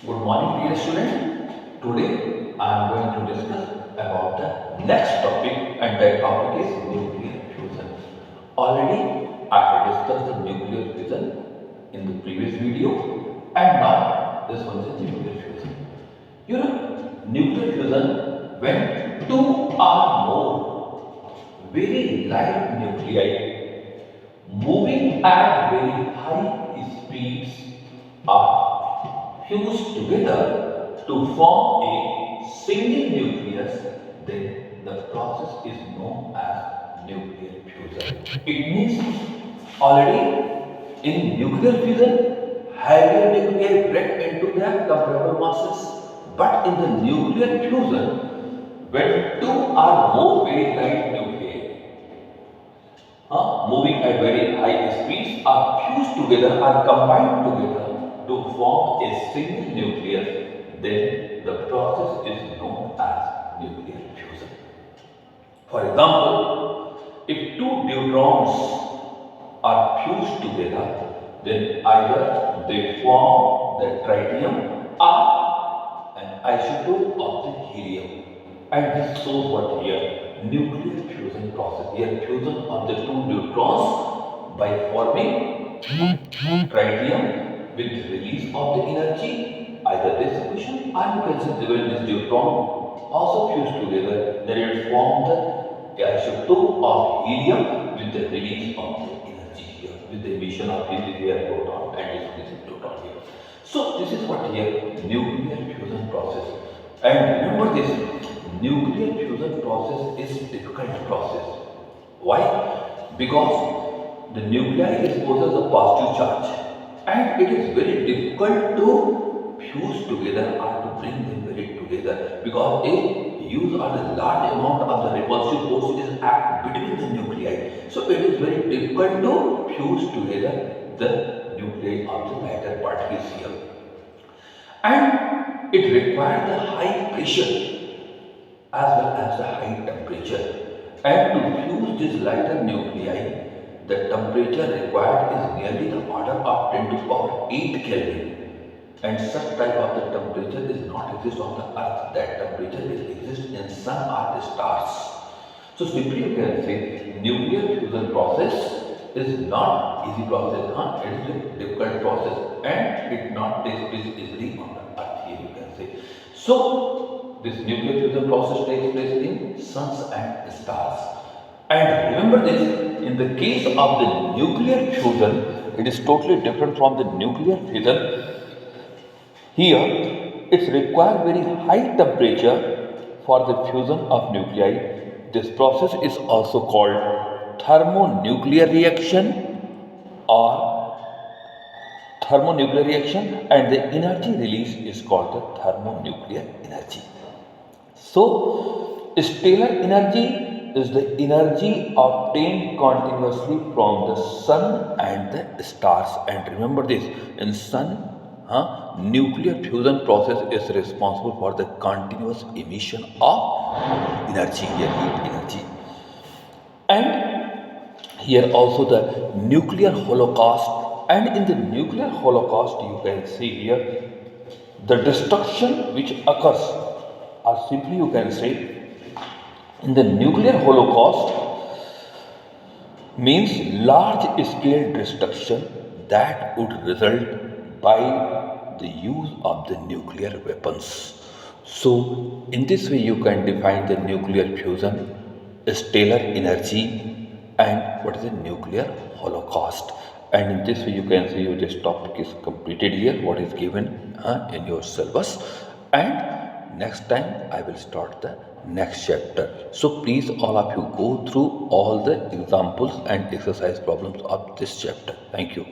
Good morning, dear student. Today I am going to discuss about the next topic, and that topic is nuclear fusion. Already I have discussed the nuclear fusion in the previous video, and now this one is nuclear fusion. You know, nuclear fusion when two or more very light nuclei moving at very high speeds are fused together to form a single nucleus, then the process is known as nuclear fusion. It means already in nuclear fusion, heavier nuclei break into their comparable masses, but in the nuclear fusion, when two or more very light nuclei moving at very high speeds are fused together, are combined together to form a single nucleus, then the process is known as nuclear fusion. For example, if two neutrons are fused together, then either they form the tritium or an isotope of the helium. And this shows what here? Nuclear fusion process. Here fusion of the two neutrons by forming tritium with release of the energy, either dissipation or you can say when this neutron also fused together, then it form the isotope of helium with the release of the energy here, with the emission of helium proton and displacing proton here. So this is what here nuclear fusion process. And remember this, nuclear fusion process is difficult process. Why? Because the nuclei possess a positive charge and it is very difficult to fuse together or to bring them very together because a use or a large amount of the repulsive force is act between the nuclei. So it is very difficult to fuse together the nuclei of the lighter particles here. And it requires the high pressure as well as the high temperature. And to fuse this lighter nuclei, the temperature required is nearly the order of 10 to the power 8 Kelvin. And such type of the temperature is not exist on the earth. That temperature is exist in sun or the stars. So simply you can say nuclear fusion process is not easy process. It is a difficult process and it not takes place easily on the earth here you can say. So this nuclear fusion process takes place in suns and stars. And remember this, in the case of the nuclear fusion, it is totally different from the nuclear fission. Here, it requires very high temperature for the fusion of nuclei. This process is also called thermonuclear reaction or thermonuclear reaction, and the energy release is called the thermonuclear energy. So, stellar energy is the energy obtained continuously from the sun and the stars. And remember this, in sun, nuclear fusion process is responsible for the continuous emission of energy, heat energy. And here also the nuclear holocaust. And in the nuclear holocaust, you can see here the destruction which occurs, or simply you can say, in the nuclear holocaust means large scale destruction that would result by the use of the nuclear weapons. So, in this way, you can define the nuclear fusion, stellar energy, and what is the nuclear holocaust. And in this way, you can see this topic is completed here, what is given in your syllabus. And next time, I will start the next chapter. So, please, all of you, go through all the examples and exercise problems of this chapter. Thank you.